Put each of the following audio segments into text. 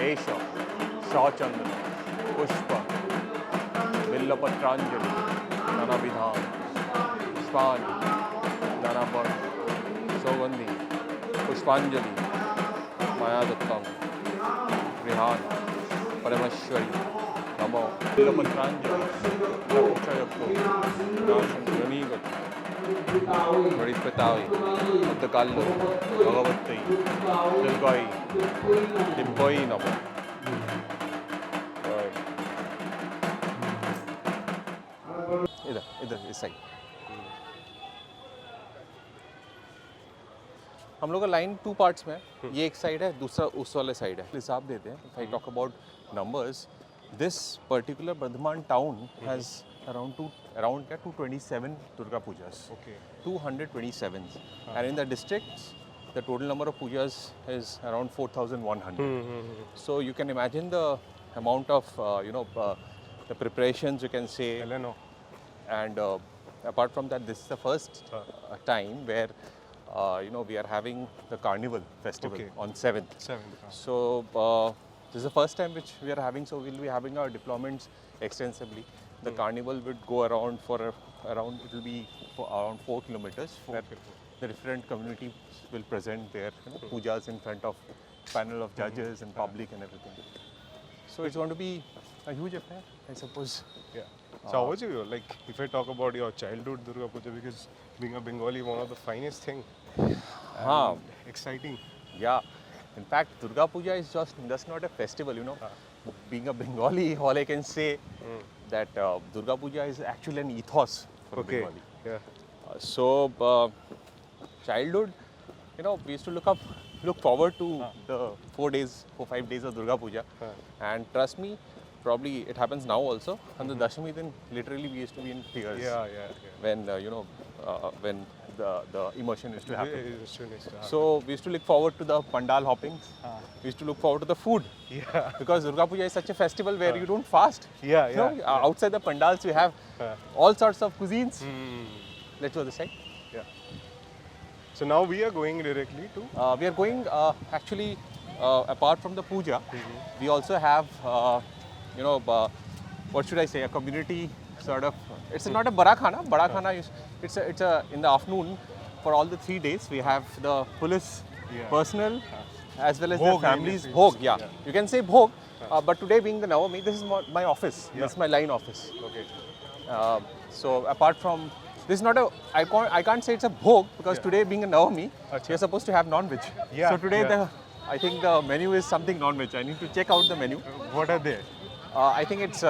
एष सचंद्र पुष्प बिल्लपत्रांजलि नानाविधान पुष्पाणि नानापर्ण सौगंधि पुष्पांजलि मायादत्तं गृहाण परमेश्वरी नमो बिल्लपत्रांजलि लक्षयत्तो नाशं गणीगत गणितपिताय उद्दकाल्लो भगवत्यै दुर्गायै दिव्यै नमो। इधर इधर इस साइड हम लोग का लाइन 2 पार्ट्स में है। ये एक साइड है, दूसरा उस वाले साइड है। हिसाब देते हैं। If I talk about numbers, this particular Bardhaman town has around 227 Durga Pujas. Okay. 227. And in the districts, the total number of pujas is around 4,100. So you can imagine the amount of the preparations, you can say. And apart from that, this is the first time where we are having the carnival festival on 7th. So this is the first time which we are having, so we'll be having our deployments extensively. The carnival would go around for around, it will be for around 4 kilometers. The different communities will present their pujas in front of panel of judges and public and everything. So it's going to be a huge affair, I suppose. Yeah. So how was you, like, if I talk about your childhood Durga Puja, because being a Bengali, one of the finest thing, exciting. Yeah. In fact, Durga Puja is just not a festival, Being a Bengali, all I can say that Durga Puja is actually an ethos for Bengali. Yeah. Childhood, we used to look forward to the 4-5 days of Durga Puja. And trust me, probably it happens now also. On the Dashami, then literally we used to be in tears. When when the immersion used to happen. So we used to look forward to the pandal hopping. We used to look forward to the food. Because Durga Puja is such a festival where you don't fast. Outside the pandals, we have all sorts of cuisines. Let's go this side. So now we are going directly to? We are going actually apart from the puja, we also have what should I say, a community sort of. It's not a barakhana. Barakhana is it's a in the afternoon for all the 3 days we have the police personnel as well as their families. Bhog, you can say bhog. But today being the Navami, this is my office. This is my line office. So apart from this is not a, I can't say it's a bhog because today being a Navami, we are supposed to have non-veg. So today I think the menu is something non-veg. I need to check out the menu. What are they? I think it's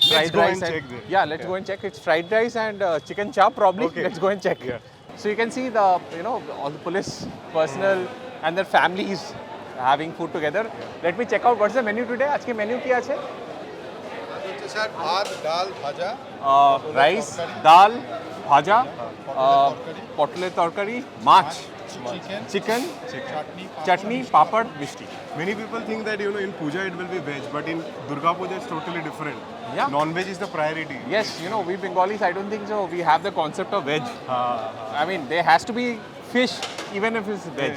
fried rice. Let's go and check. It's fried rice and chicken chop probably. Let's go and check. So you can see the all the police personnel and their families having food together. Let me check out what's the menu today. आज के menu क्या है? Sir भात दाल भाजा rice दाल भाजा पटले तरकारी माछ chicken chutney papad mishti. Many people think that in puja it will be veg, but in Durga Puja it's totally different. Non-veg is the priority. Yes, we Bengalis, I don't think so. We have the concept of veg. I mean, there has to be fish even if it's veg.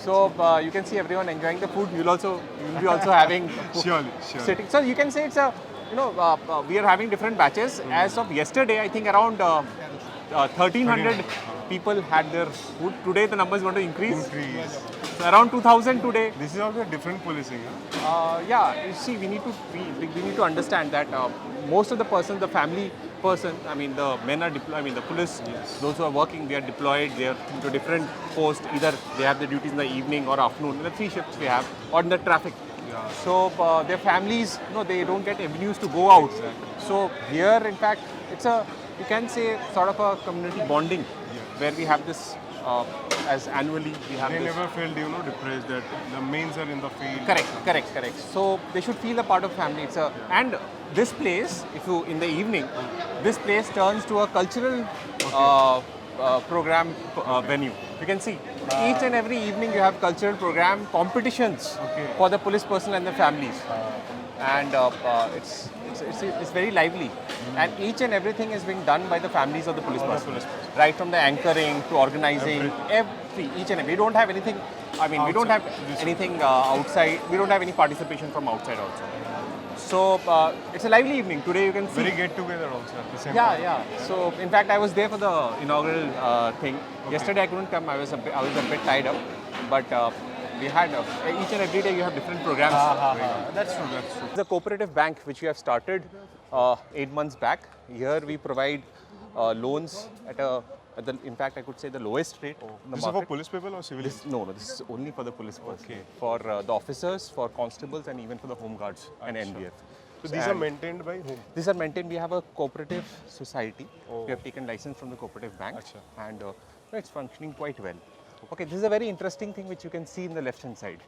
So you can see everyone enjoying the food. You'll be also having Surely. sitting. So you can say it's a we are having different batches. As of yesterday, I think around 1,300 people had their food. Today the number is going to increase. So around 2,000 today. This is also a different policing. You see, we need to understand that most of the persons, the family person, I mean the men are deployed. I mean the police, those who are working, they are deployed. They are into different posts. Either they have the duties in the evening or afternoon. The 3 shifts we have, or in the traffic. So their families, they don't get avenues to go out. So here, in fact, it's you can say sort of a community bonding where we have this as annually we have. They this. never felt depressed that the mains are in the field. Correct. So they should feel a part of family. And this place, if you in the evening, this place turns to a cultural program venue. You can see each and every evening you have cultural program competitions for the police personnel and the families, and it's very lively. And each and everything is being done by the families of the police personnel, right from the anchoring to organizing, each and every. We don't have anything I mean, we don't have anything outside. We don't have any participation from outside also. So it's a lively evening. Today you can see. Very get together also at the same Yeah, time. yeah. So in fact, I was there for the inaugural thing. Yesterday I couldn't come. I was a bit tied up, but we had each and every day you have different programs. That's true. That's true. The cooperative bank which we have started 8 months back. Here we provide loans at in fact I could say the lowest rate in the This is for market. police people or civilians? No, this is only for the police personnel. Okay. For the officers, for constables, and even for the home guards and NDF. So these are maintained by whom? These are maintained. We have a cooperative society. Oh. We have taken license from the cooperative bank, Acha. and it's functioning quite well. Okay, this is a very interesting thing which you can see in the left hand side.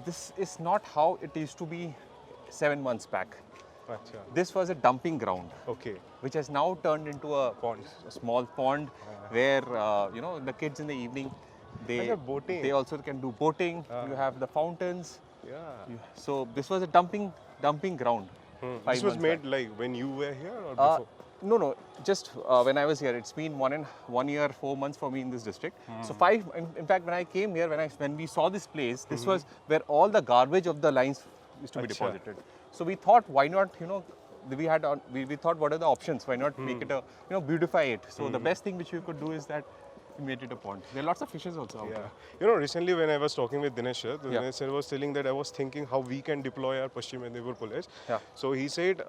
This is not how it used to be 7 months back. Acha. This was a dumping ground, Okay. which has now turned into a Pond. a small pond where the kids in the evening Like a boating. they also can do boating. You have the fountains. Yeah. So this was a dumping ground. 5 This was months made back. like when you were here or before? No, just when I was here. It's been 1 year, 4 months for me in this district. So in fact, when I came here, when we saw this place, this was where all the garbage of the lines used to be Acha. deposited. So we thought, why not, we thought, what are the options? Why not make it beautify it? So the best thing which we could do is that we made it a pond. There are lots of fishes also out Yeah. there. You know, recently when I was talking with Dinesh sir, Yeah. Dinesh sir was telling that I was thinking how we can deploy our Paschim Medipur police. Yeah. So he said,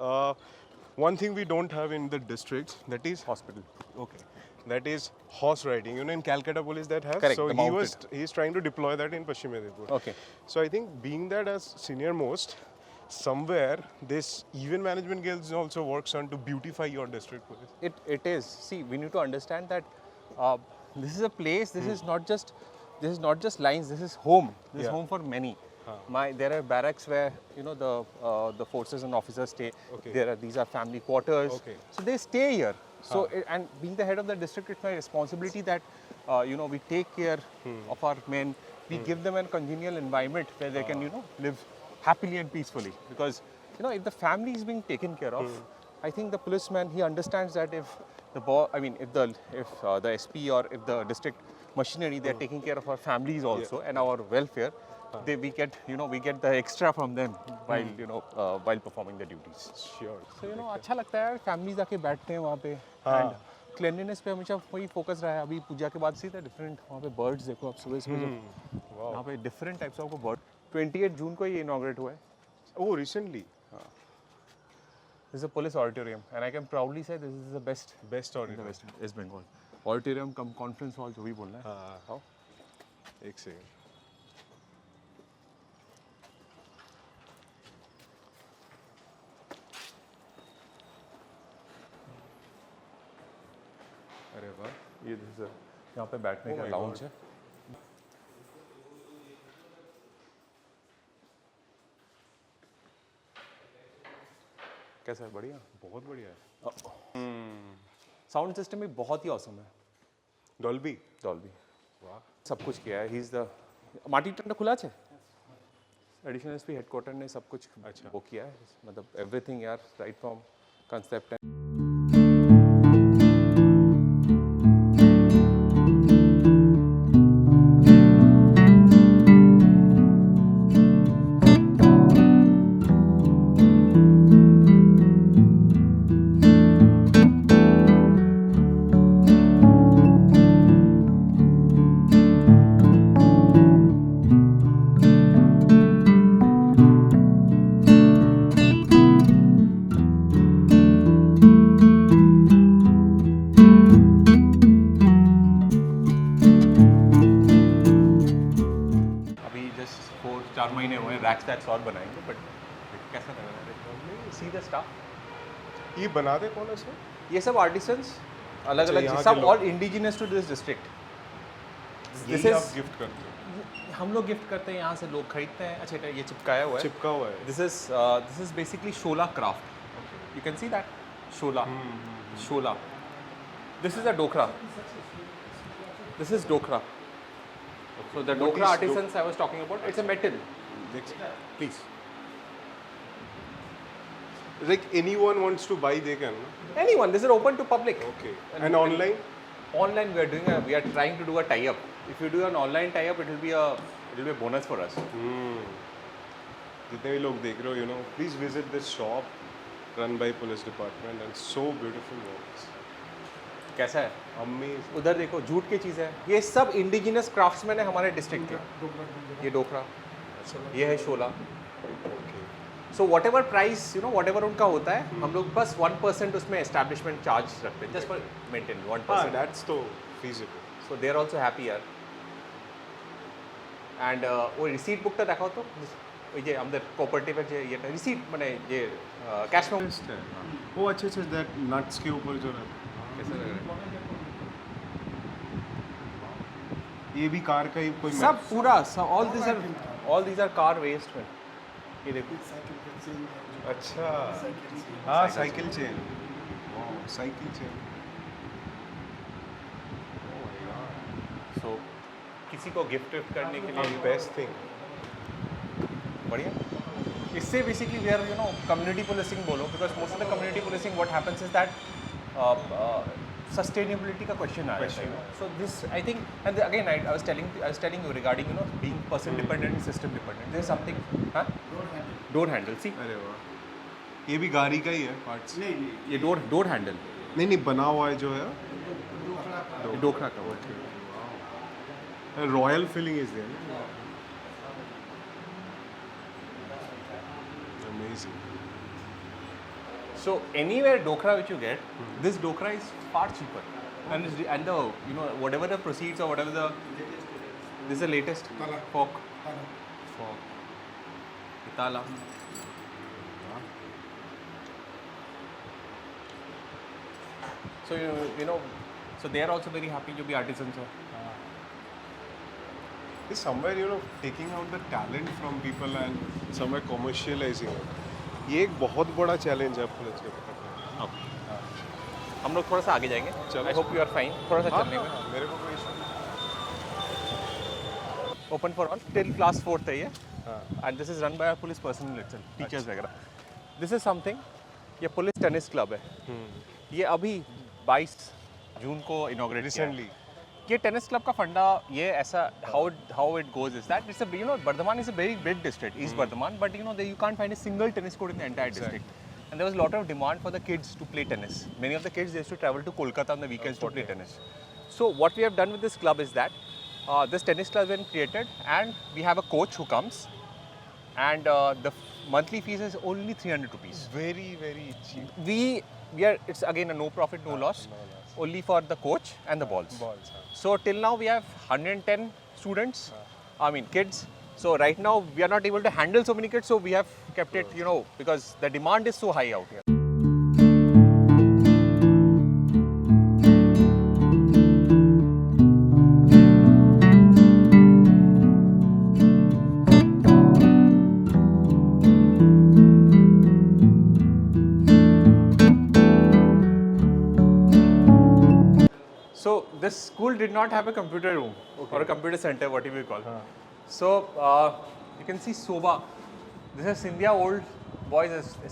one thing we don't have in the districts, that is Hospital. okay. That is horse riding. You know, in Calcutta police that has. Correct, So the he's trying to deploy that in Paschim Medipur. Okay. So I think being that as senior most, somewhere this event management guilds also works on to beautify your district police. It is. See, we need to understand that this is a place. This is not just lines. This is home. This is Yeah. home for many. There are barracks where the forces and officers stay. Okay. These are family quarters. Okay. So they stay here. So and being the head of the district, it's my responsibility that we take care of our men. We give them a congenial environment where they can live happily and peacefully. Because if the family is being taken care of, I think the policeman, he understands that if the SP or if the district machinery, they are taking care of our families also and our welfare, we get the extra from them while performing the duties. Sure. So अच्छा लगता है families आके बैठते हैं वहाँ पे and cleanliness पे हमेशा वही focus रहा है. अभी पूजा के बाद सीधा different वहाँ पे birds देखो आप सुबह Wow. यहाँ पे different types of bird. 28 जून को ये inaugurate हुआ है. Oh, recently. This is a police auditorium and I can proudly say this is the best Best in the West Bengal. Auditorium cum conference hall जो भी बोलना है. हाँ. एक second. अरे वाह, ये यहाँ पे बैठने का लाउंज है. कैसा है? बढ़िया. बहुत बढ़िया है. साउंड सिस्टम भी बहुत ही ऑसम है. Dolby. डॉल्बी वाह. सब कुछ किया है. ही इज द माटी टंडा खुला है. एडिशनल एसपी हेडक्वार्टर ने सब कुछ वो किया है. मतलब एवरीथिंग यार, राइट फ्रॉम कंसेप्ट. अभी जस्ट 4-4 महीने हुए हैं. रैक्स टैक्स और बनाएंगे. बट कैसा लग रहा है? See the staff. ये बनाते कौन है सर? ये सब आर्टिसंस अलग अलग यहाँ के सब लोग। All indigenous to this district. This यही आप इज गिफ्ट करते हो? हम लोग गिफ्ट करते हैं. यहाँ से लोग खरीदते हैं. अच्छा ये चिपकाया हुआ है. चिपका हुआ है. This is basically Shola craft. You can see that Shola. Shola. This is a Dokra. This is Dokra. So the Dokra is artisans I was talking about, it's a metal. Please. Like anyone wants to buy, they can. No? Anyone. This is open to public. Okay. And online? Online we are trying to do a tie-up If you do an online tie-up, it will be a bonus for us. जितने भी लोग देख रहे हो, you know, please visit this shop run by police department and so beautiful works. कैसा है? Amazing. उधर देखो, जूट की चीज़ है। ये सब इंडिजिनस क्राफ्ट्समैन है हमारे डिस्ट्रिक्ट के। ये डोकरा, ये है Shola. So whatever price, you know, whatever उनका होता है, हम लोग बस 1% उसमें एस्टैब्लिशमेंट चार्ज रखते हैं, जस्ट फॉर मेंटेन 1%। That's तो feasible. So they are also happy यार। एंड वो रिसीट बुकটা দেখাও তো, ওই যে আমাদের কোঅপারেটিভের যে এটা রিসিট মানে যে ক্যাশ মেমো वो अच्छे से that nuts के ऊपर जो रहता कैसा लग रहा है? है, ये भी कार का ही कोई सब पूरा all these are car waste में। ये देखो अच्छा हाँ cycle chain cycle chain so किसी को गिफ्ट करने के लिए बेस्ट थिंग बढ़िया। इससे basically we are, you know, community policing बोलो, because most of the community policing what happens is that sustainability का क्वेश्चन आ रहा है। So this I think, and again I was telling you regarding, you know, being person dependent, system dependent, there is something, हां, door handle, see अरे वाह ये भी गाड़ी का ही है पार्ट्स ये डोर हैंडल नहीं बना हुआ है जो है डोकरा का वो। Royal feeling is there amazing So anywhere dokra which you get, this dokra is far cheaper, and the, you know, whatever the proceeds or whatever the, this is the latest fork. Itala. So you know, so they are also very happy to be artisans. is somewhere, you know, taking out the talent from people and somewhere commercializing it. ये एक बहुत बड़ा challenge है police के पकड़ में। हम लोग थोड़ा सा आगे जाएंगे। चलो। I hope you are fine थोड़ा सा चलने में। मेरे को कोई issue open for all till class 4th है ये, हाँ and this is run by police personnel itself, teachers वगैरह। दिस इज समथिंग, ये पुलिस टेनिस क्लब है। ये अभी 22 जून को इनॉग्रेट रिसेंटली ये टेनिस क्लब का फंडा ये ऐसा how it goes is that it's a, you know, Bardhaman is a very big district, east Bardhaman, but you know you can't find a single tennis court in the entire district. And there was a lot of demand for the kids to play tennis. Many of the kids, they used to travel to Kolkata on the weekends to play tennis. So what we have done with this club is that this tennis club has been created, and we have a coach who comes, and the monthly fees is only 300 rupees. very cheap We are, it's again a no profit, no loss, only for the coach and the balls. So till now we have 110 students, I mean kids. So right now we are not able to handle so many kids, so we have kept it, you know, because the demand is so high out here. So this school did not have a computer room or a computer center, whatever you call. So you can see Soba. This is Scindia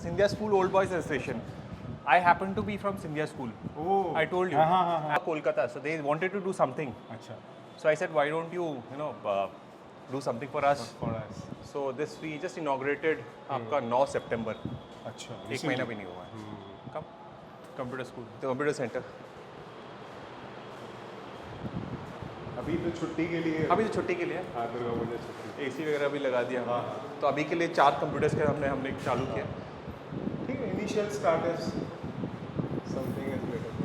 Scindia School Old Boys Association. I happen to be from Scindia School. Oh. I told you. Kolkata. So they wanted to do something. अच्छा So I said, why don't you, you know, do something for us? So this we just inaugurated आपका 9 September. अच्छा एक महीना भी नहीं हुआ है. Come, computer school, the computer center. अभी तो छुट्टी के लिए अभी तो छुट्टी के लिए हाँ दुर्गा पूजा छुट्टी एसी वगैरह भी लगा दिया हमने। तो अभी के लिए 4 कंप्यूटर्स के हमने चालू किया। ठीक है initial starters something is better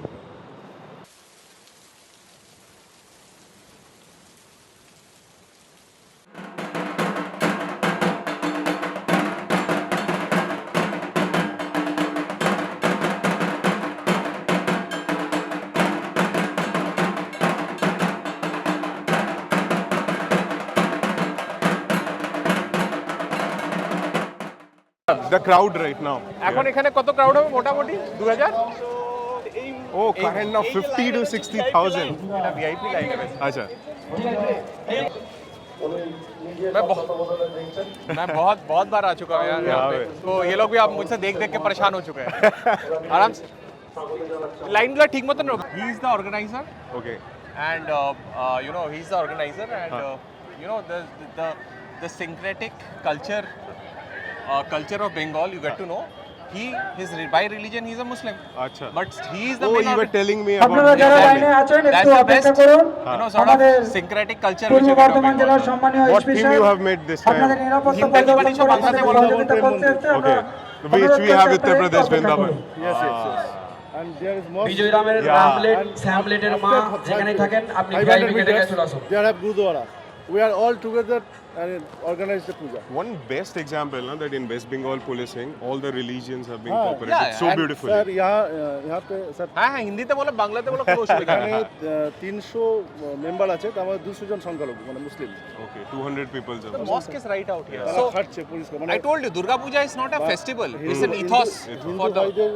the crowd right now এখন এখানে কত ক্রাউড হবে মোটামুটি 2000? oh current now 50 to 60,000 এটা ভিআইপি লাইন है वैसे। अच्छा मैं बहुत बार आ चुका हूँ यार यहाँ पे। तो ये लोग भी आप मुझसे देख के परेशान हो चुके हैं। आराम से लाइन मतलब ठीक मत he is the organiser, okay and you know he's the organizer, and you know the syncretic culture of Bengal. You get to know by religion he's a Muslim, अच्छा but he is the oh main you were organ- telling me আপনারা about যারা this. লাইনে আছেন That's একটু the অপেক্ষা best, করুন you know, sort আমাদের of syncretic culture which Purba you get of Bardhaman জেলার Bengal. সম্মানীয় What এসপি theme সাহেব you have made this time? আপনাদের নিরাপত্তা হিন্দি পর্যবেক্ষণ কিছু করে বাংলাতে আমাদের বলবো, সহযোগিতা করতে এসেছে Okay. Which we have Uttar Pradesh Vrindavan. Yes, yes, yes. And there is more. বিজয় রামের Yeah. রামলেট শ্যামলেটের মা যেখানে থাকেন আপনি 500 ভিআইপি গেটে meters, চলে আসুন there have Gurudwara. We are all together and organize the puja. One best example na, that in West Bengal policing all the religions have been हाँ, cooperated yeah, so and beautifully. Sir, यहाँ पे sir হ্যাঁ হ্যাঁ হিন্দিতে বলো বাংলাতে বলো কোনো অসুবিধা নেই। এখানে 300 মেম্বার আছে তার মধ্যে 200 জন সংখ্যালঘু মানে মুসলিম Okay, 200 people. The mosque is right out here. তারা So খাটছে পুলিশকে মানে I told you Durga Puja is not a festival. It's an Hindu- ethos Hindu for the ভাইদের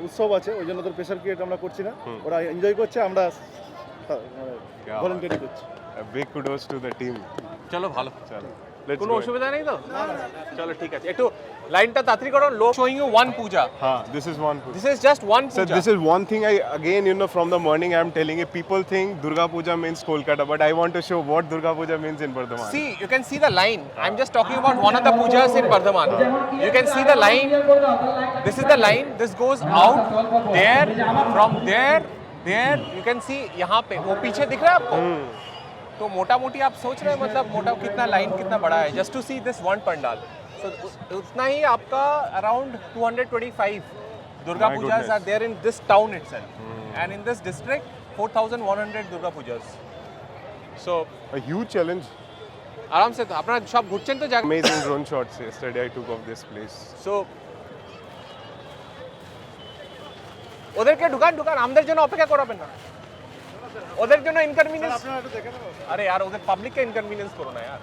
উৎসব আছে ওই জন্য ওদের প্রেশার ক্রিয়েট আমরা করছি না ওরা এনজয় করছে আমরা क्या ভলেন্টারি করছি A big kudos to the team. চলো ভালো। Chalo. Let's কোনো go. অসুবিধা নেই তো? চলো ঠিক আছে। একটু লাইনটা তাড়াতাড়ি করো। Low showing you one puja. Haan, this is one. This is just one Sir, puja. this is one thing again, you know, from the morning I'm telling you, people think Durga Puja means Kolkata, but I want to show what Durga Puja means in Bardhaman. See, you can see the line. I'm just talking about one of the pujas in Bardhaman. You can see the line. This is the line. This goes out there, from there. You can see यहाँ पे वो पीछे दिख रहा है आपको? तो मोटा मोटी आप सोच रहे हैं मतलब मोटा कितना लाइन कितना बड़ा है just to see this one pandal so उतना ही आपका around 225 Durga My pujas goodness. Are there in this town itself and in this district 4100 Durga pujas so A huge challenge. आराम से अपना सब घुटছেন তো জায়গা Amazing drone shots yesterday I took of this place. So ওদেরকে ঢুকান আমাদের জন্য অপেক্ষা করাবেন না ওদের জন্য ইনকনভিনিয়েন্স আরে यार ওদের পাবলিককে ইনকনভিনিয়েন্স করো না यार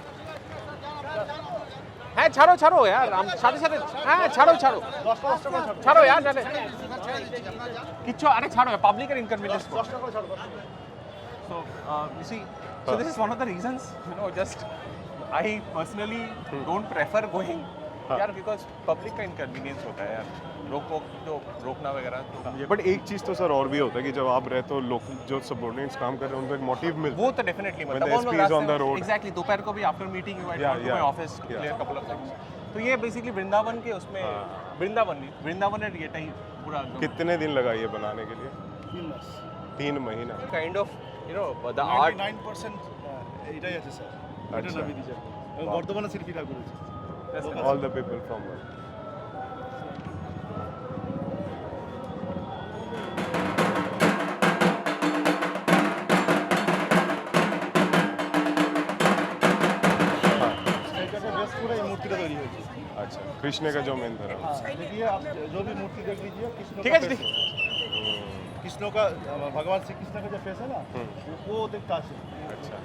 হ্যাঁ ছাড়ো यार সাথে সাথে হ্যাঁ ছাড়ো ছাড়ো यार জানে কিচ্ছু আরে ছাড়ো পাবলিকের ইনকনভিনিয়েন্স করো so you see so this is one of the reasons you know just I personally don't prefer going यार बिकॉज पब्लिक का इनकन्वीनियंस होता है यार रोकना वगैरह तो मुझे बट एक चीज तो सर और भी होता है कि जब आप रहते हो लोग जो सबऑर्डिनेट्स काम कर रहे हैं उनको एक मोटिव मिलता वो तो definitely When the SP is on the road. Exactly दोपहर को भी after meeting you Yeah, to my yeah. Office Yeah. Clear couple of things तो ये बेसिकली वृंदावन के उसमें वृंदावन एंड ये पूरा है। कितने दिन लगा ये बनाने के लिए 3 महीना kind of you know the art 99% এটাই আছে স্যার এটা আচ্ছা। নামিয়ে দিয়েছে বর্তমানে শিল্পীরা করেছে all the people from এটাকে বেস করে এই মূর্তিটা তৈরি হয়েছে अच्छा कृष्ण का जो मेन धर्म देखिए आप जो भी मूर्ति देख लीजिए कृष्ण ठीक का है जी face कृष्ण का भगवान श्री कृष्ण का जो फेस है ना वो दिखता है अच्छा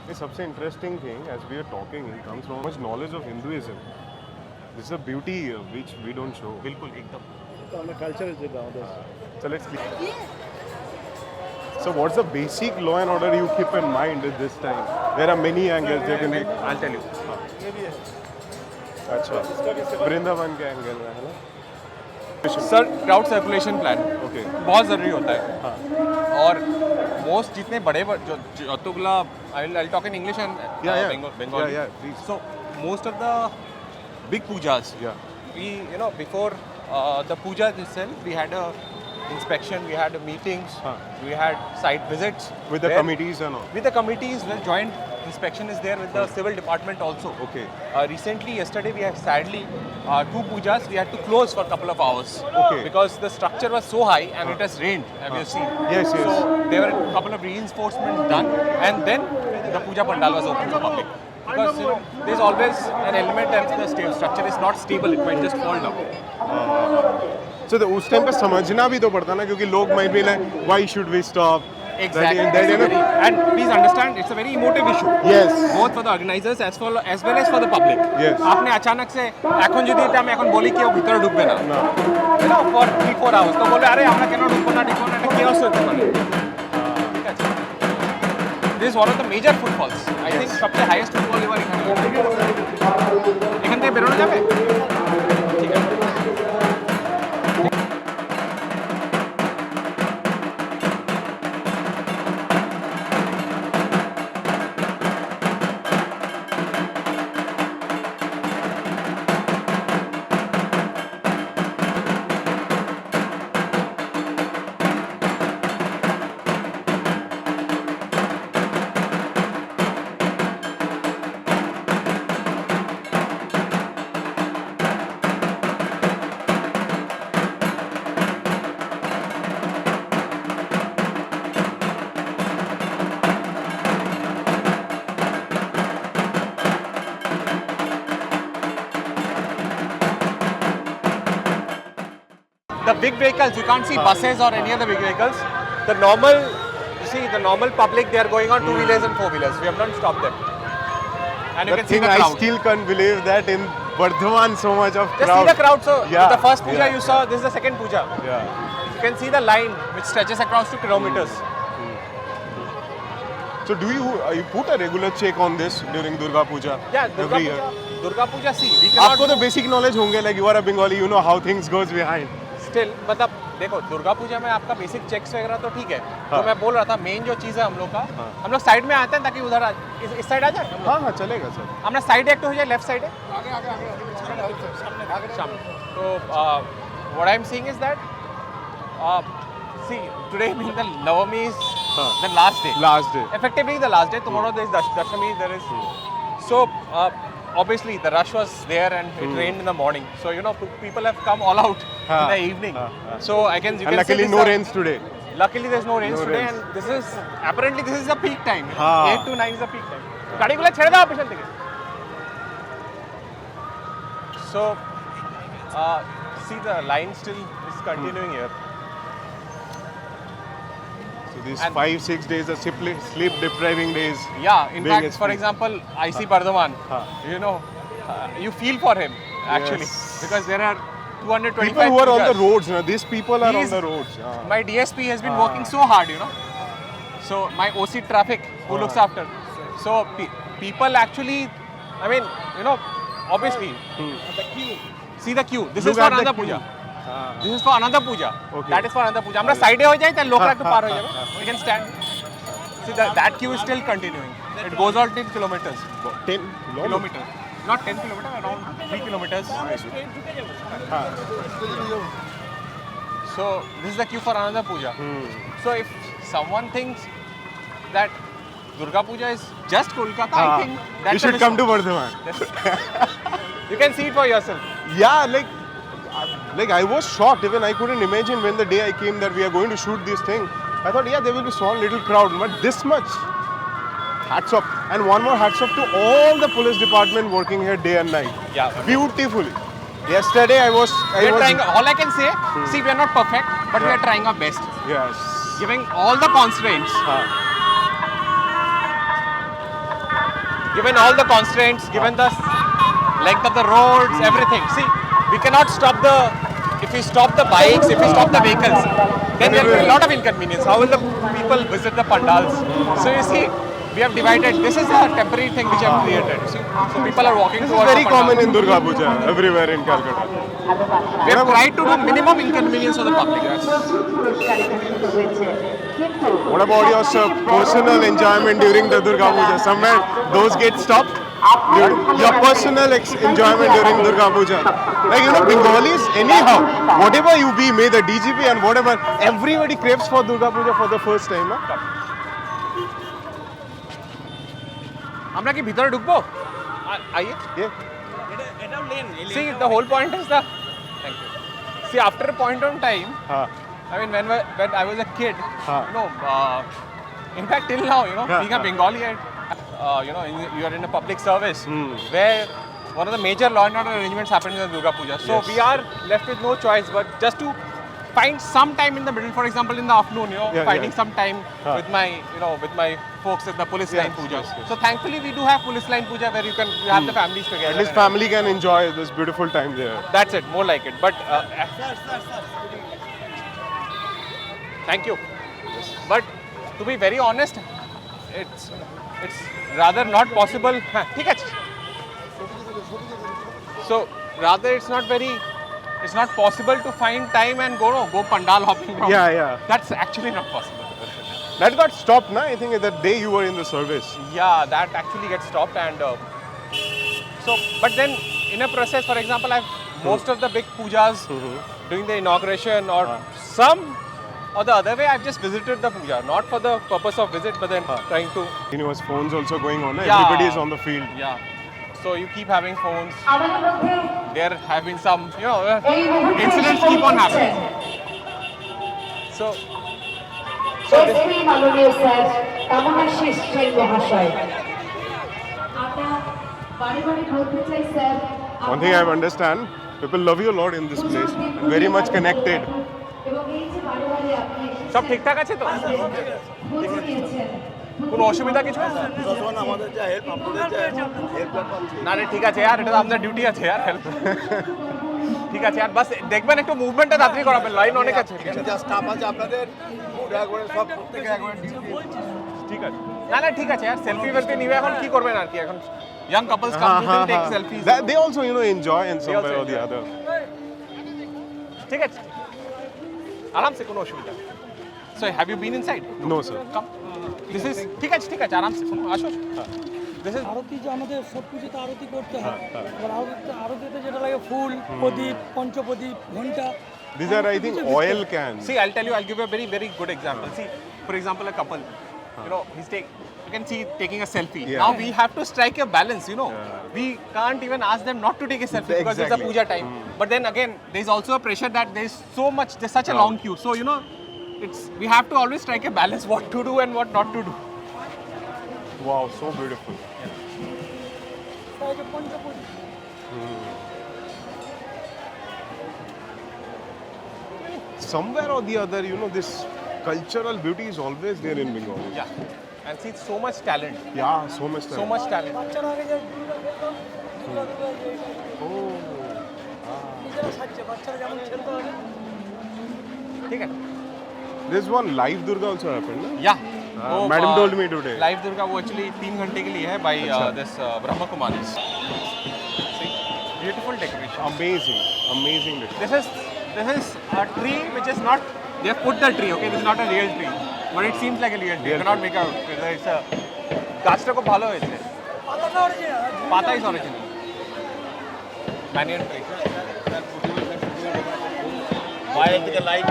ये सबसे interesting thing as we are talking it comes from much knowledge of Hinduism this is a beauty which we don't show बिल्कुल एकदम तो हमें culture is the So let's see. So what's the basic law and order you keep in mind at this time? There are many angles they can. I'll tell you ये भी है अच्छा वृंदावन के angle में है ना sir crowd circulation plan Okay. बहुत ज़रूरी होता है और मोस्ट जितने बड़े जो अतुगला I talk in English and Yeah. Bengali Yeah, please. So most of the big pujas Yeah. we you know before the puja itself we had a inspection we had meetings we had site visits With the where- committees and all. with the committees where joint inspection is there with the civil department also Okay. recently yesterday we had sadly 2 pujas we had to close for a couple of hours Okay. because the structure was so high and it has rained have you seen Yes, yes. so there were a couple of reinforcements done and then the puja pandal was open to public because you know there's always an element that the structure is not stable it might just fall down So the उस time पे समझना भी तो पड़ता ना क्योंकि लोग might be like why should we stop? exactly That, It's a you know, very- and please understand it's a very emotive issue Yes. both for the organizers as well as for the public Yes. আপনি আচানক সে এখন যদি এটা আমি এখন বলি কেউ ভিতরে ঢুকবে না না। you know for 3-4 hours তো বলে আরে আমরা কেন ঢুকবো না এটা chaos হতে পারে ঠিক আছে this is one of the major footfalls I think সবচেয়ে highest footfall এবার এখানে এখান থেকে বেরোনো যাবে ঠিক আছে the big vehicles, you can't see buses or any other big vehicles. The normal, you see, the normal public, they are going on two-wheelers and four-wheelers. We have not stopped them. And you The can see thing the I crowd. still can't believe that in Bardhaman so much of Just crowd. see the crowd. So Yeah, the first puja yeah. you saw, this is the second puja. Yeah. You can see the line which stretches across 2 kilometers. So do you put a regular check on this during Durga Puja? Yeah, Durga every Puja. year? Durga Puja, see, we cannot आपको तो basic knowledge होंगे, like you are a Bengali, you know how things goes behind. Still मतलब देखो दुर्गा पूजा में आपका basic checks वगैरह तो ठीक है। तो मैं बोल रहा था मेन जो चीज़ है हम लोग का, हम लोग साइड में आते हैं ताकि उधर इस साइड आ जाए हम लोग। हाँ हाँ चलेगा सर। हमारा साइड एक्ट हो जाए, लेफ्ट साइड है सामने। तो what I am seeing is that see today being the Navami is the last day, Last day. effectively the last day. Tomorrow there is Dashami, there is so obviously the rush was there and it rained in the morning, so you know people have come all out in the evening. So I can you And can luckily say no this rains today. luckily there's no rains No today rains. and this is apparently this is the peak time. हाँ. 8 to 9 is the peak time. गाड़ी को ले छेड़ दो पिछले থেকে। So see the line still is continuing here. So these And- 5-6 days are sleep depriving days. Yeah, in Being fact, for experienced. example, IC Bardhaman, Huh. you know, you feel for him actually Yes. because there are 225 People who are on the pujas. roads, now these people are He on is- the roads. My DSP has been working so hard, you know. So my OC traffic who looks after. So people actually, I mean, you know, obviously, the queue. See the queue. This Look is for at the another queue. puja. This is for another puja. Okay. That is for another puja. আমরা সাইডে হয়ে যাই তাহলে লোকরা একটু পার হয়ে যাবে। We can stand. See that queue is still continuing. It goes on 10 kilometers. 10 Kilometers. Not 10 kilometers, around 3 kilometers. So this is the queue for another puja. So if someone thinks that Durga Puja is just Kolkata, I think You that's should come to Bardhaman. You can see it for yourself. Yeah, like I was shocked. Even I couldn't imagine when the day I came that we are going to shoot this thing. I thought, yeah, there will be small little crowd, but this much. Hats off. And one more hats off to all the police department working here day and night. Yeah. Beautifully. Yesterday I was We are trying. All I can say, see, we are not perfect, but we are trying our best, Yes. giving all the constraints. Given all the constraints, given the length of the roads, everything. See, we cannot stop the. If we stop the bikes, if we stop the vehicles, then there will be a lot of inconvenience. How will the people visit the pandals? So you see, we have divided. This is a temporary thing which I have created. You see, so people are walking This is towards very the pandal. common in Durga Puja, everywhere in Calcutta. We have tried to do minimum inconvenience for the public. What about your personal enjoyment during the Durga Puja? Somewhere those get stopped? Your personal enjoyment during Durga Puja. Like, you know, Bengalis, anyhow, whatever you be, may the DGP and whatever, everybody craves for Durga Puja for the first time. Huh? আমরা কি ভিতরে ঢুকবো আইয়ে Yeah. See, the whole point is the. Thank you. See, after a point on time, Huh. I mean, when I was a kid, Huh. you know, in fact, till now, you know, Huh. being a Bengali, you know, you are in a public service where one of the major law and order arrangements happens in Durga Puja. So Yes. we are left with no choice but just to find some time in the middle. For example, in the afternoon, you know, Yeah, finding yeah. some time Huh. with my folks at the police Yes, line puja. yes, yes. So thankfully, we do have police line puja where you have the families together. At least and- family can enjoy this beautiful time there. That's it, more like it. But thank you. But to be very honest, it's rather not possible. ठीक है. So rather it's not possible to find time and go pandal hopping. Around. Yeah. That's actually not possible. That got stopped, na? I think that day you were in the service. Yeah, that actually gets stopped and so. But then in a process, for example, most of the big pujas during the inauguration or some or the other way, I've just visited the puja, not for the purpose of visit, but then trying to. You know, phones also going on. Na? Yeah. Everybody is on the field. Yeah. So you keep having phones. There have been some, incidents keep on happening. So this, মাননীয় sir কামনা শেষ চাই মহাশয় আমরা বাড়ি বাড়ি বলতে চাই sir One thing I understand, People love you a lot in this place. I'm very much connected. সব ঠিকঠাক আছে তো কোনো অসুবিধা কিছু যখন আমাদের যা হেল্প আপনাদের যা হেল্প পাচ্ছি না রে ঠিক আছে यार এটা তো আপনার ডিউটি আছে यार হেল্প ঠিক আছে यार বাস দেখবেন একটু মুভমেন্টটা তাড়াতাড়ি করাবেন লাইন অনেক আছে যা স্টাফ আছে আপনাদের একবারে সব প্রত্যেকে একবারে ঠিক আছে না না ঠিক আছে यार সেলফি ওয়েলফি নিবে এখন কি করবেন আর কি এখন young couples come to take selfies They also, you know, enjoy in some way or the other. ঠিক আছে আরাম সে কোনো অসুবিধা so have you been inside No, sir. Come this is ঠিক আছে আরাম সে আসো দিস ইজ আরতি যে আমাদের সব কিছুতে আরতি করতে হয় এবার আরতিতে যেটা লাগে ফুল প্রদীপ পঞ্চপ্রদীপ ঘণ্টা These are, I think, oil cans. See, I'll give you a very good example. See, for example, a couple, you know, you can see taking a selfie. Yeah. Now we have to strike a balance, you know. We can't even ask them not to take a selfie because it's a Exactly. puja time. But then again, there's also a pressure that there's such a long queue. So, you know, we have to always strike a balance what to do and what not to do. Wow, so beautiful. পঞ্চপ্রদীপ Somewhere or the other, you know, this cultural beauty is always there in Bengal. Yeah. And see, so much talent. Yeah, so much time. So much talent. বাচ্চারা আগে যে দুর্গা নিজেরা সাজছে বাচ্চারা যেমন খেলতে হবে ठीक है This one live Durga also happened, no? Yeah. Madam told me today. Live Durga वो actually 3 घंटे के लिए है by this Brahma Kumaris. See, beautiful decoration. Amazing, amazing. This is a tree which is not. They have put the tree. Okay, this is not a real tree, but it seems like a real tree. You cannot make out. It's a. গাছটা খুব ভালো হয়েছে পাতাটা original পাতা is original. Banyan tree. বাইরের থেকে light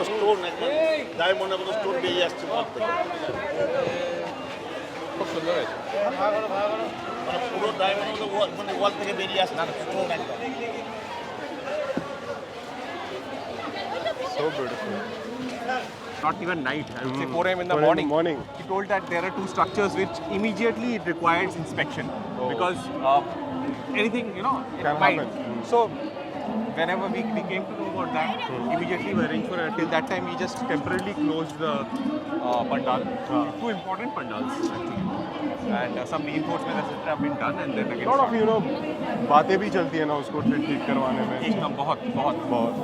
stone একদম ডায়মন্ডের মতো স্টোন বেরিয়ে আসছে ওয়াল থেকে খুব সুন্দর হয়েছে মানে পুরো ডায়মন্ডের মতো মানে ওয়াল থেকে বেরিয়ে আসছে স্টোন একদম So beautiful. Not even night. I would say 4 a.m. in the 4 a.m. morning. morning. He told that there are 2 structures which immediately it requires inspection because anything, you know, it Can might. happen. So whenever we came to know about that, immediately we arranged for it. Till that time, we just temporarily closed the pandal. 2 important pandals actually. And some reinforcements etc. have been done and then again. Lot of, you know, बातें भी चलती है ना उसको ठीक करवाने में. एकदम बहुत बहुत.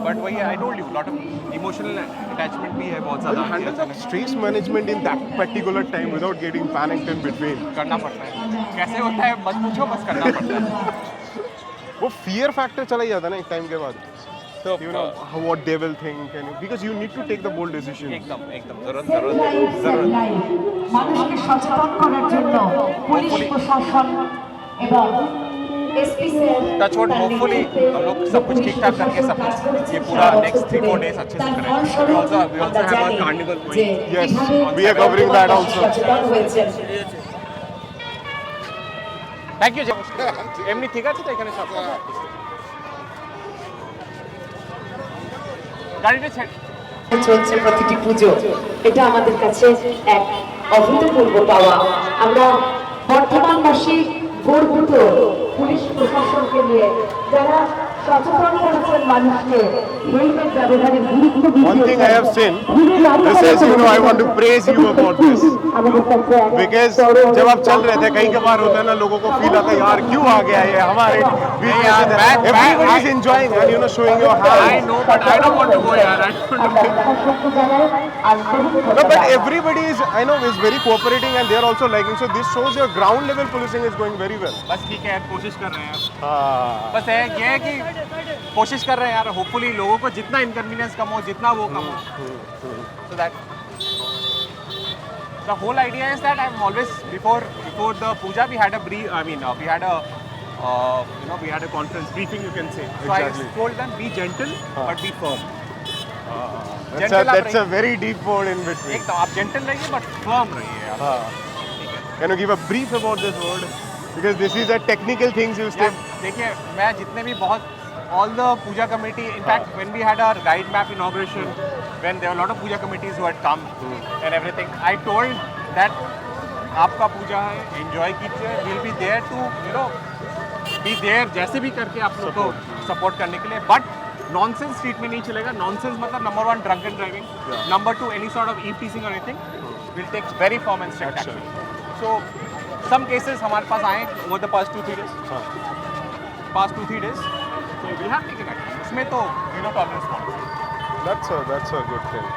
But वही I told you, lot of emotional attachment भी है बहुत How do you ज़्यादा. handle the stress management in that particular time without getting panicked in between? करना पड़ता है. कैसे होता है मत पूछो, बस करना पड़ता है. वो fear factor चला ही जाता है ना एक टाइम के बाद. So, You know what they will think, and because you need to take the bold decisions. एकदम মানুষকে সচেতন করার জন্য পুলিশ প্রশাসন এবং एसपी सर टचवुड होपफुली हम लोग सब कुछ ठीक ठाक करके सब कुछ ये पूरा नेक्स्ट 3-4 डेज अच्छे से करें. We also have a carnival going. Yes, we are covering that also. Thank you. এমনি ঠিক আছে তো এখানে সব গাড়িটা ছেড়ে চলছে প্রতিটি পুজো এটা আমাদের কাছে এক অভূতপূর্ব পাওয়া আমরা বর্তমানবাসী গর্বিত পুলিশ প্রশাসনকে নিয়ে যারা সচেতন করেছেন মানুষকে হেলমেট ব্যবহারের গুরুত্ব One thing I have seen, this is, you know, I want to praise you about this. Because जब आप चल रहे थे कई बार होता है ना लोगों को फील आता है यार क्यों आ गया ये हमारे बीच में everybody is enjoying and you know showing your I hands. know but I don't want to go यार. No, but everybody is, I know, is very cooperating and they are also liking. So this shows your ground level policing is going very well. बस ठीक है यार कोशिश कर रहे हैं यार. हाँ. बस ये है कि कोशिश कर रहे हैं यार होपफुली लोगों को जितना इनकन्वीनियंस कम हो जितना वो कम हो so that the whole idea is that I'm always before the puja we had a we had a conference briefing you can say so Exactly. I told them be gentle but be firm. That's a very deep word in between. एकदम आप gentle रहिए but firm रहिए यार. ठीक है. Can you give a brief about this word? Because this is a technical things you यार, step. देखिए मैं जितने भी बहुत all the puja committee in fact when we had our guide map inauguration when there were a lot of puja committees who had come and everything I told that आपका पूजा है enjoy कीजिए we'll be there to you know be there जैसे भी करके आप लोग को support करने के लिए, बट नॉनसेंस स्ट्रीट में नहीं चलेगा. नॉनसेंस मतलब number 1 drunk and driving, number 2 any sort of eve teasing और anything will take very firm and strict action. So some cases हमारे पास आए over the past 2-3 days. So we have taken action. इसमें तो zero tolerance policy. That's a good thing.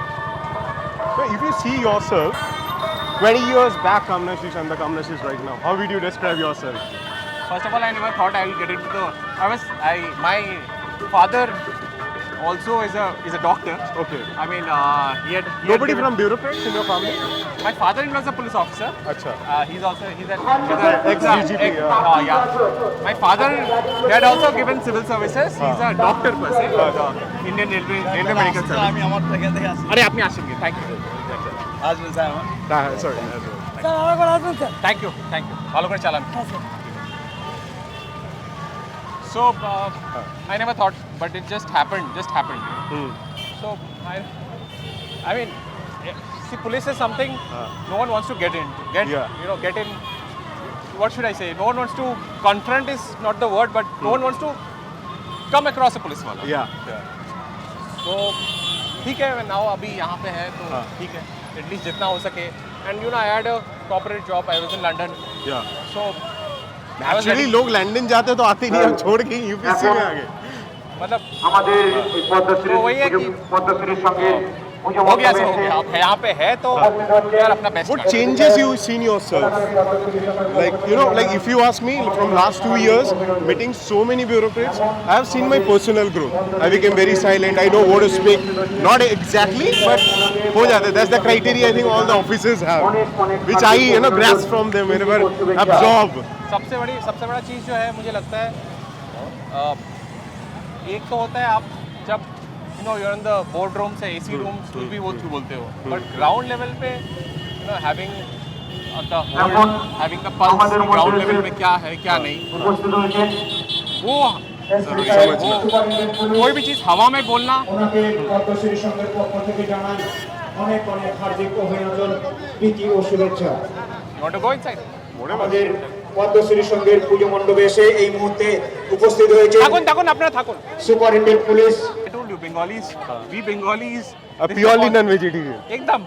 So if you see yourself 20 years back, Kamnashish, and the Kamnashish right now, how would you describe yourself? First of all, I never thought I will get into my father also is a doctor. Okay. I mean, he had Nobody given- from bureaucrats in your family? My father-in-law is a police officer. Acha. He's an Ex-DGP, yeah. My father had also given civil services. He's a doctor per se, Indian Railway Medical Service. আমি আমার থেকে দেখে আসছি अरे আপনি আসেন thank you আসবেন sir আমার Sorry. স্যার আরেকবার আসবেন স্যার. থ্যাংক ইউ ভালো করে চালান. হ্যাঁ sir. So I never thought, but it just happened. So I mean, see, police is something no one wants to get in. Get in. What should I say? No one wants to confront is not the word, but no one wants to come across a police wala. Yeah. So ठीक है, now अभी यहाँ पे है तो ठीक है. At least जितना हो सके. And I had a corporate job. I was in London. Yeah. So I was Actually, ready. लोग लंदन जाते तो आते नहीं, हम छोड़ के यूपीसी में आ गए. मतलब আমাদের এই পদ্মশ্রী तो वही है कि পদ্মশ্রীর সঙ্গে পুজো हो गया মণ্ডপে सो आप यहाँ पे है तो यार अपना best What changes you seen yourself? Like if you ask me, from last 2 years, meeting so many bureaucrats, I have seen my personal growth. I became very silent. I know what to speak. Not exactly, but हो जाता है. That's the criteria I think all the officers have, which I grasp from them whenever absorb. सबसे बड़ा चीज़ जो है मुझे लगता है एक तो होता है आप जब you're in the board room से AC rooms कुछ भी वो बोलते हो, but ground level पे having the pulse ground level पे क्या है क्या नहीं উপস্থিত হয়েছেন वो जरूरी है. वो कोई भी चीज़ हवा में बोलना ওনাকে পদ্মশ্রী সংঘের পক্ষ থেকে জানাই অনেক অনেক হার্দিক অভিনন্দন, প্রীতি ও শুভেচ্ছা. not to go inside. আমাদের পদ্মশ্রী সংঘের পুজো মণ্ডপে এসে এই মুহূর্তে উপস্থিত হয়েছে থাকুন আপনারা থাকুন. Superintendent police. I told you Bengalis, we Bengalis. A purely non-vegetarian. एकदम.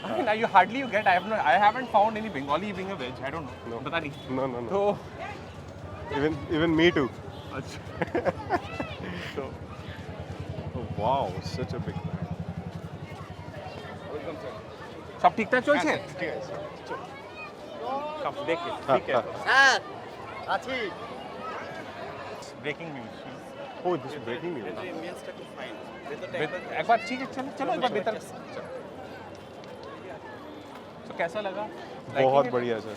I mean, you hardly get. I haven't found any Bengali being a veg. I don't know. पता नहीं. No. तो Even me too. तो Oh, wow, such a big. सब ठीक ठाक চলছে? सब देखिए ठीक है. স্যার আছি breaking news. Oh, this is breaking news. एक बार ठीक है चलो एक बार भीतर. तो कैसा लगा? बहुत बढ़िया sir.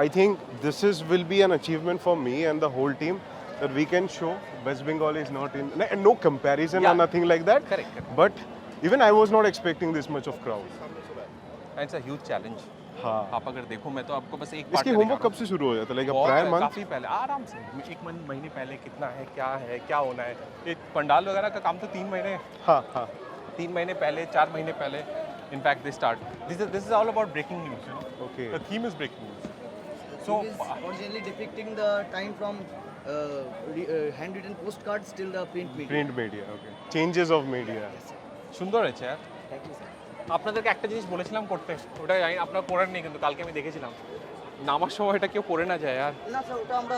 I think this will be an achievement for me and the whole team that we can show West Bengal is not in no comparison or nothing like that. Correct. But even I was not expecting this much of crowd. It's a huge challenge. हाँ. आप अगर देखो मैं तो आपको बस एक इसकी होमवर्क कब से शुरू हो जाता है? Like a prior month? काफी पहले आराम से एक महीने पहले कितना है क्या होना है. एक पंडाल वगैरह का काम तो 3 महीने हाँ. 3 महीने पहले 4 महीने पहले in fact they start. This is all about breaking news. Okay. The theme is breaking news. So It is originally depicting the time from handwritten postcards till the print media. Print media. Okay. Changes of media. সুন্দর হয়েছে यार. Thank you, sir. আপনাদেরকে একটা জিনিস বলেছিলাম করতে, ওটা আপনারা করেন নি কিন্তু কালকে আমি দেখেছিলাম. নামার সময় এটা কেউ করে না যায় यार. না স্যার ওটা আমরা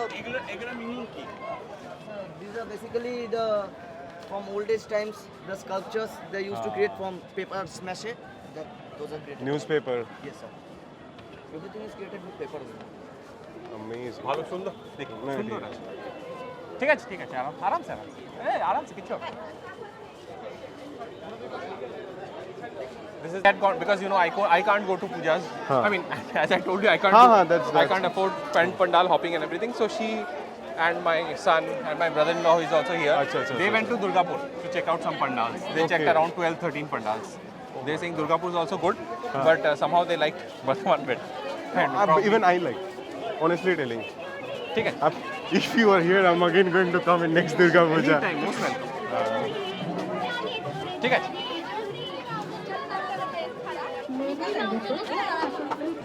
এগুলো মিনিং কি? these are basically the from oldest times the sculptures they used to create from paper smash that those are created. Newspaper. Yes sir. Everything is created with paper. Amazing. ভালো সুন্দর দেখি না, সুন্দর ঠিক আছে. ঠিক আছে আরাম সে আরাম সে কিছু হবে না. This is that gone because I can't go to pujas. I mean, as I told you, I can't afford pandal hopping and everything. So she and my son and my brother-in-law who is also here, they went to Durgapur to check out some pandals. They checked around 12-13 pandals. They're saying Durgapur is also good, but somehow they liked Bardhaman better. Even I like. Honestly telling. ठीक है. If you are here, I'm again going to come in next Durga Puja. Anytime, most welcome. ठीक है.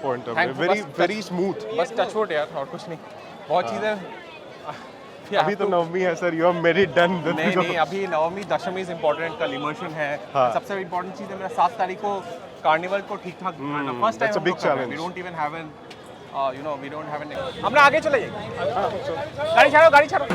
Point of Thank- view. Very बस- very smooth. बस touch wood यार और कुछ नहीं. बहुत चीज़ें have अभी तो to- नवमी है sir, you have made it done. नहीं अभी नवमी दशमी इज इम्पोर्टेंट, कल इमर्शन है। हाँ। सबसे इम्पोर्टेंट चीज़ है मेरा 7 तारीख को कार्निवल को ठीक ठाक first that's a big challenge. We don't even have an we don't have an. আমরা আগে চলে যাই, গাড়ি ছাড়ো।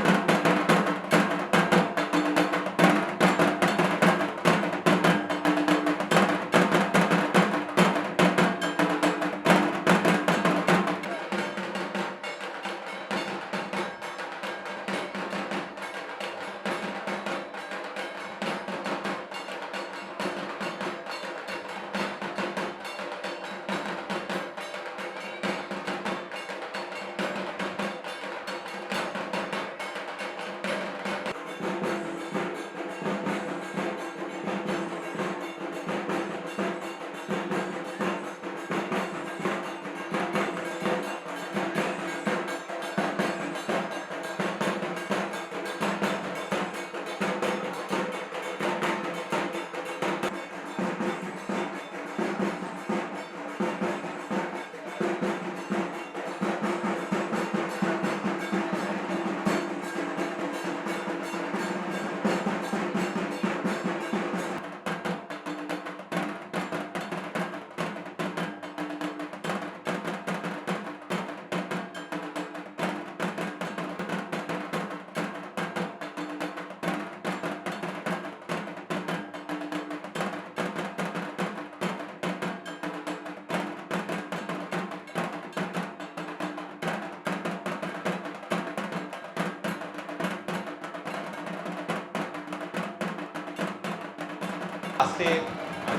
আসতে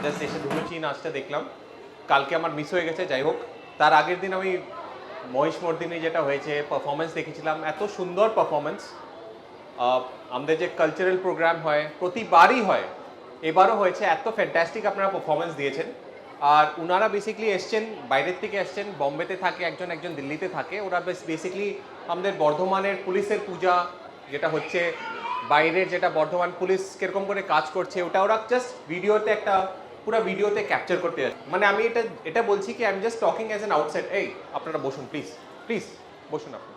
জাস্ট এসে ঢুকেছি, নাচটা দেখলাম, কালকে আমার মিস হয়ে গেছে। যাই হোক, তার আগের দিন আমি মহিষমর্দিনী যেটা হয়েছে পারফরমেন্স দেখেছিলাম, এত সুন্দর পারফরমেন্স। আমাদের যে কালচারাল প্রোগ্রাম হয় প্রতিবারই হয়, এবারও হয়েছে, এত ফ্যান্টাস্টিক আপনারা পারফরমেন্স দিয়েছেন। আর ওনারা বেসিক্যালি এসছেন, বাইরের থেকে এসছেন, বম্বেতে থাকে একজন দিল্লিতে থাকে। ওরা বেসিক্যালি আমাদের বর্ধমানের পুলিশের পূজা যেটা হচ্ছে, বাইরের যেটা বর্ধমান পুলিশ কিরকম করে কাজ করছে, ওটা ওরা জাস্ট ভিডিওতে একটা পুরো ভিডিওতে ক্যাপচার করতে যাচ্ছে। মানে আমি এটা বলছি কি I am just talking as an outside. এই আপনারা বসুন প্লিজ বসুন আপনি।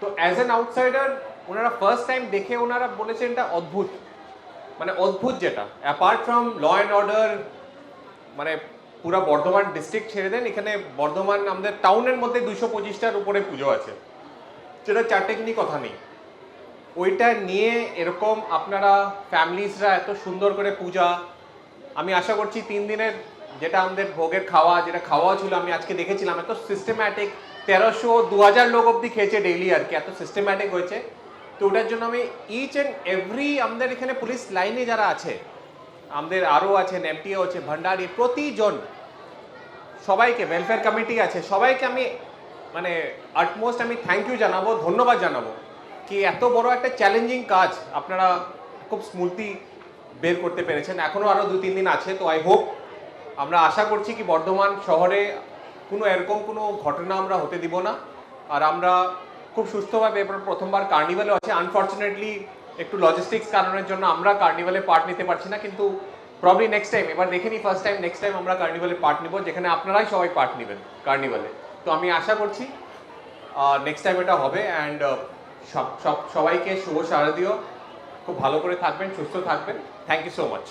তো অ্যাজ অ্যান আউটসাইডার ওনারা ফার্স্ট টাইম দেখে ওনারা বলেছেন এটা অদ্ভুত, মানে অদ্ভুত, যেটা apart from law and order, মানে পুরো বর্ধমান ডিস্ট্রিক্ট ছেড়ে দেন, এখানে বর্ধমান আমাদের টাউনের মধ্যে 225টার উপরে পুজো আছে, যেটা চারটেখানি কথা নেই। ওইটা নিয়ে এরকম আপনারা ফ্যামিলিজরা এত সুন্দর করে পূজা, আমি আশা করছি 3 দিনের যেটা আমাদের ভোগের খাওয়া, যেটা খাওয়া ছিল আমি আজকে দেখেছিলাম, এত সিস্টেম্যাটিক, 1300-2000 লোক অবধি খেয়েছে ডেইলি আর কি, এত সিস্টেম্যাটিক হয়েছে। তো ওটার জন্য আমি ইচ অ্যান্ড এভরি আমাদের এখানে পুলিশ লাইনে যারা আছে, আমাদের আরও আছেন, এমটিও আছে, ভান্ডারি, প্রতিজন সবাইকে, ওয়েলফেয়ার কমিটি আছে, সবাইকে আমি মানে আটমোস্ট আমি থ্যাংক ইউ জানাবো, ধন্যবাদ জানাবো কি এত বড় একটা চ্যালেঞ্জিং কাজ আপনারা খুব স্মুথলি বের করতে পেরেছেন। এখনও আরও 2-3 দিন আছে। তো আই হোপ, আমরা আশা করছি কি বর্ধমান শহরে এরকম কোনো ঘটনা আমরা হতে দিব না। আর আমরা খুব সুস্থভাবে এবার প্রথমবার কার্নিভালও আছে। আনফর্চুনেটলি একটু লজিস্টিক্স কারণের জন্য আমরা কার্নিভালে পার্ট নিতে পারছি না, কিন্তু প্রবলি নেক্সট টাইম, এবার দেখেনি ফার্স্ট টাইম, নেক্সট টাইম আমরা কার্নিভালে পার্ট নিব, যেখানে আপনারাই সবাই পার্ট নেবেন কার্নিভালে। তো আমি আশা করছি নেক্সট টাইম এটা হবে। অ্যান্ড সবাইকে শুভ শারদীয়, খুব ভালো করে থাকবেন, সুস্থ থাকবেন। Thank you so much.